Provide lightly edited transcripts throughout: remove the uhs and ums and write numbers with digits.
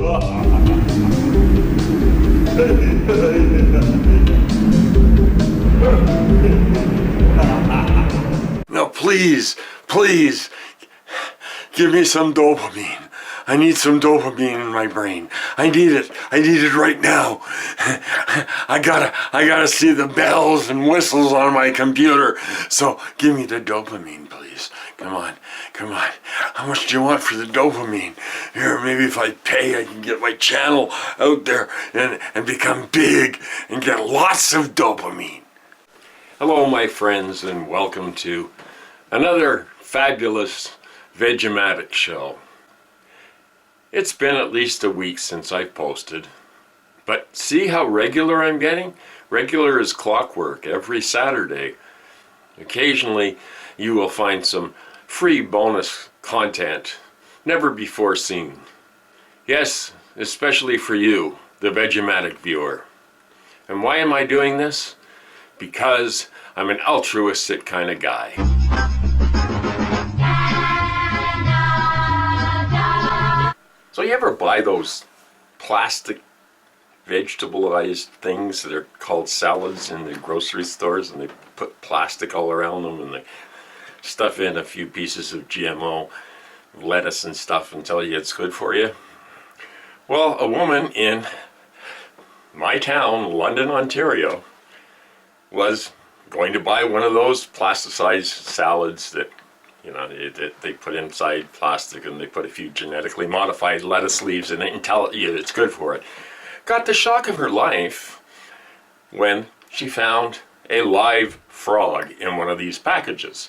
Now please, please, give me some dopamine. I need some dopamine in my brain. I need it. I need it right now. I gotta see the bells and whistles on my computer. So give me the dopamine, please. Come on, come on. How much do you want for the dopamine? Here, maybe if I pay, I can get my channel out there and become big and get lots of dopamine. Hello, my friends, and welcome to another fabulous Vegematic show. It's been at least a week since I've posted, but see how regular I'm getting? Regular as clockwork every Saturday. Occasionally you will find some free bonus content never before seen. Yes, especially for you, the Vegematic viewer. And why am I doing this? Because I'm an altruistic kind of guy. So you ever buy those plastic vegetabilized things that are called salads in the grocery stores, and they put plastic all around them and they stuff in a few pieces of GMO lettuce and stuff and tell you it's good for you? Well, a woman in my town, London, Ontario, was going to buy one of those plasticized salads that, you know, they put inside plastic, and they put a few genetically modified lettuce leaves in it and tell you it's good for it. Got the shock of her life when she found a live frog in one of these packages.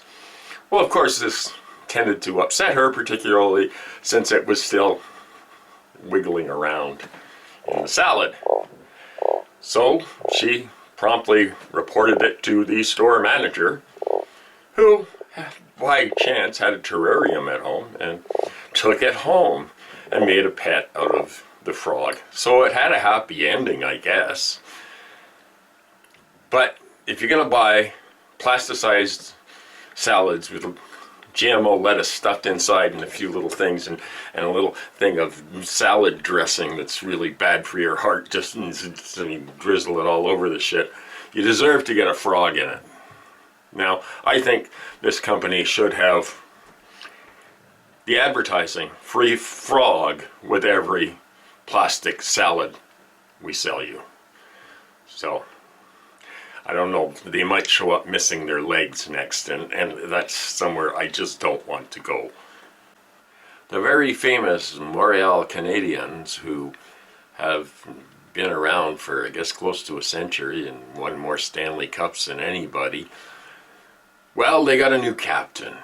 Well, of course, this tended to upset her, particularly since it was still wiggling around in the salad. So she promptly reported it to the store manager, who by chance had a terrarium at home and took it home and made a pet out of the frog. So it had a happy ending, I guess. But if you're gonna buy plasticized salads with GMO lettuce stuffed inside and a few little things and a little thing of salad dressing that's really bad for your heart, just drizzle it all over the shit, you deserve to get a frog in it. Now, I think this company should have the advertising, free frog with every plastic salad we sell you. So, I don't know, they might show up missing their legs next, and that's somewhere I just don't want to go. The very famous Montreal Canadiens, who have been around for, I guess, close to a century and won more Stanley Cups than anybody, well, they got a new captain,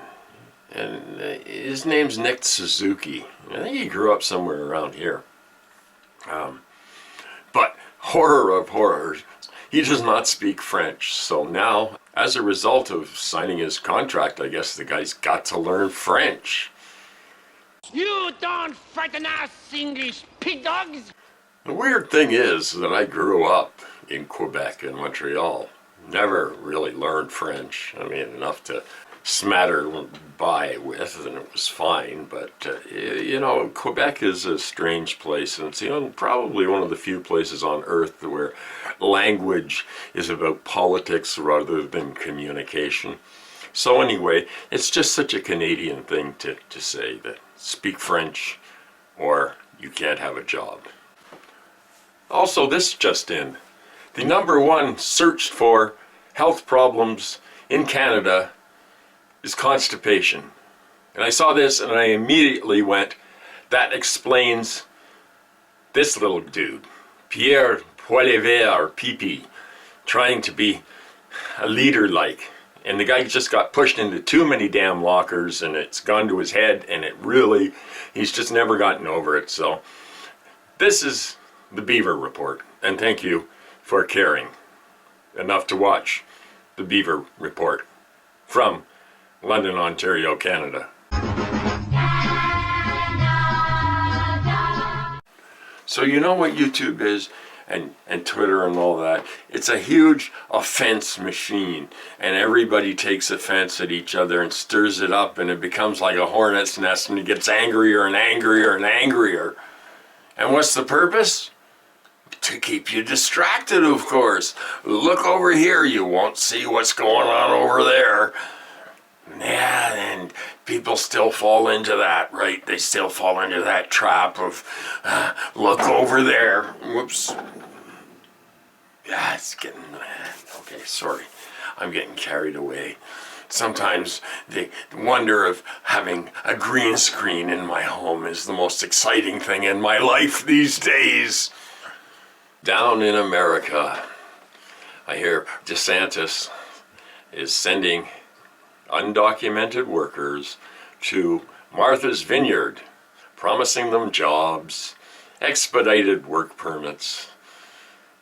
and his name's Nick Suzuki. I think he grew up somewhere around here. But horror of horrors, he does not speak French. So now, as a result of signing his contract, I guess the guy's got to learn French. You don't frighten us, English pig dogs! The weird thing is that I grew up in Quebec and Montreal. Never really learned French. I mean, enough to smatter by with, and it was fine. But, you know, Quebec is a strange place, and it's, you know, probably one of the few places on earth where language is about politics rather than communication. So anyway, it's just such a Canadian thing to say that speak French or you can't have a job. Also, this just in. The #1 searched for health problems in Canada is constipation. And I saw this and I immediately went, that explains this little dude, Pierre Poilievre, or PP, trying to be a leader-like. And the guy just got pushed into too many damn lockers, and it's gone to his head, and he's just never gotten over it. So this is the Beaver Report, and thank you for caring enough to watch the Beaver Report from London, Ontario, Canada. So you know what YouTube is, and Twitter and all that? It's a huge offense machine, and everybody takes offense at each other and stirs it up, and it becomes like a hornet's nest, and it gets angrier and angrier and angrier. And what's the purpose? To keep you distracted, of course. Look over here, you won't see what's going on over there. Yeah, and people still fall into that, right? They still fall into that trap of, look over there. Whoops. Yeah, it's getting, okay, sorry. I'm getting carried away. Sometimes the wonder of having a green screen in my home is the most exciting thing in my life these days. Down in America, I hear DeSantis is sending undocumented workers to Martha's Vineyard, promising them jobs, expedited work permits,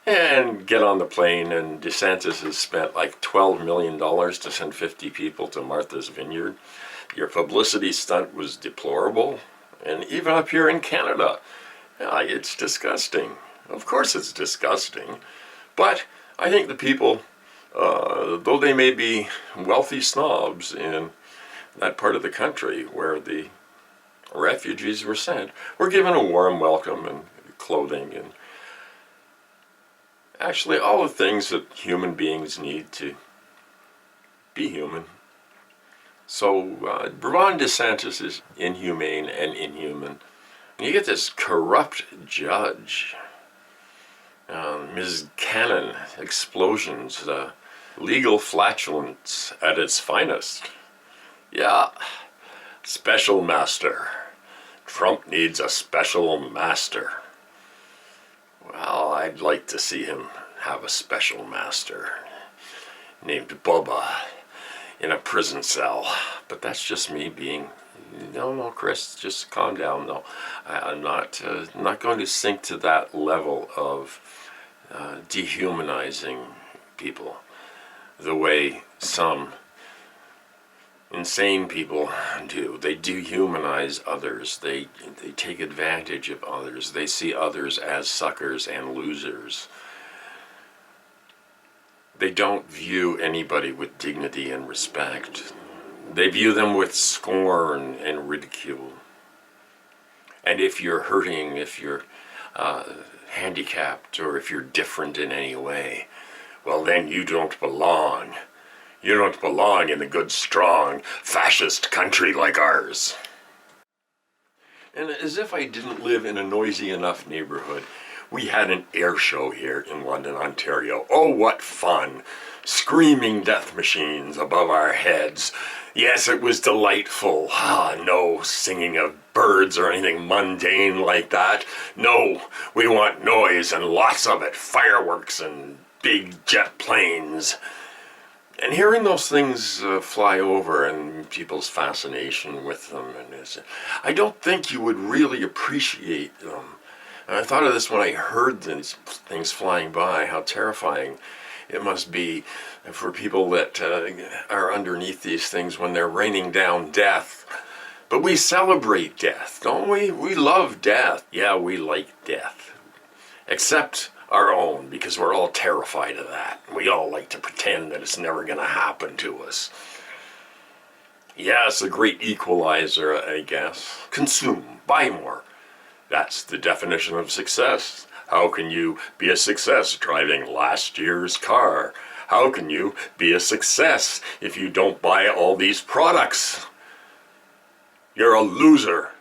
and get on the plane. And DeSantis has spent like $12 million to send 50 people to Martha's Vineyard. Your publicity stunt was deplorable. And even up here in Canada, yeah, it's disgusting. Of course it's disgusting. But I think the people, though they may be wealthy snobs in that part of the country where the refugees were sent, were given a warm welcome and clothing and actually all the things that human beings need to be human. So Ron DeSantis is inhumane and inhuman. And you get this corrupt judge, Ms. Cannon, explosions, legal flatulence at its finest. Yeah, special master. Trump needs a special master. Well, I'd like to see him have a special master named Bubba in a prison cell. But that's just me being, no, Chris, just calm down. No, I'm not going to sink to that level of dehumanizing people the way some insane people do. They dehumanize others. They take advantage of others. They see others as suckers and losers. They don't view anybody with dignity and respect. They view them with scorn and ridicule. And if you're hurting, if you're handicapped, or if you're different in any way, well, then you don't belong. You don't belong in a good, strong, fascist country like ours. And as if I didn't live in a noisy enough neighborhood, we had an air show here in London, Ontario. Oh, what fun! Screaming death machines above our heads. Yes, it was delightful. No singing of birds or anything mundane like that. No, we want noise and lots of it. Fireworks and big jet planes. And hearing those things fly over and people's fascination with them, I don't think you would really appreciate them. And I thought of this when I heard these things flying by, how terrifying it must be for people that are underneath these things when they're raining down death. But we celebrate death, don't we? We love death. Yeah, we like death. Except our own, because we're all terrified of that. We all like to pretend that it's never going to happen to us. Yeah, it's a great equalizer, I guess. Consume, buy more. That's the definition of success. How can you be a success driving last year's car? How can you be a success if you don't buy all these products? You're a loser.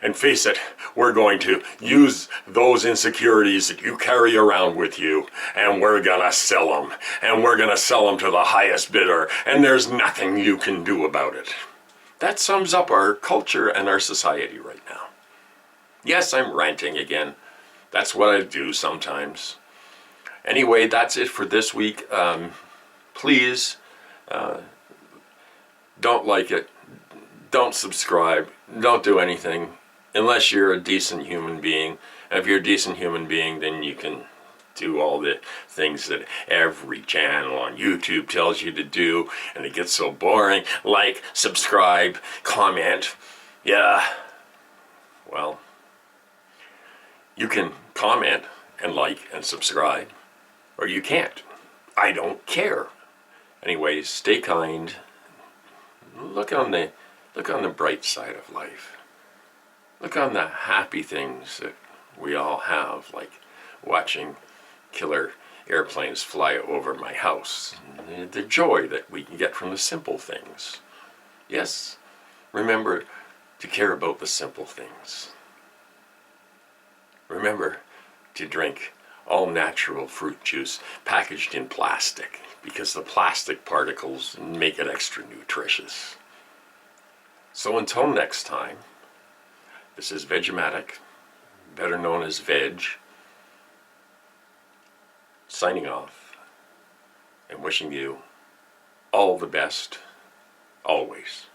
And face it, we're going to use those insecurities that you carry around with you, and we're gonna sell them. And we're gonna sell them to the highest bidder, and there's nothing you can do about it. That sums up our culture and our society right now. Yes, I'm ranting again. That's what I do sometimes. Anyway, that's it for this week. Please, don't like it. Don't subscribe. Don't do anything. Unless you're a decent human being. And if you're a decent human being, then you can do all the things that every channel on YouTube tells you to do, and it gets so boring. Like, subscribe, comment. Yeah, well, you can comment and like and subscribe, or you can't. I don't care. Anyways, stay kind. Look on the bright side of life. Look on the happy things that we all have, like watching killer airplanes fly over my house. The joy that we can get from the simple things. Yes, remember to care about the simple things. Remember to drink all natural fruit juice packaged in plastic, because the plastic particles make it extra nutritious. So until next time, this is Vegematic, better known as Veg, signing off and wishing you all the best, always.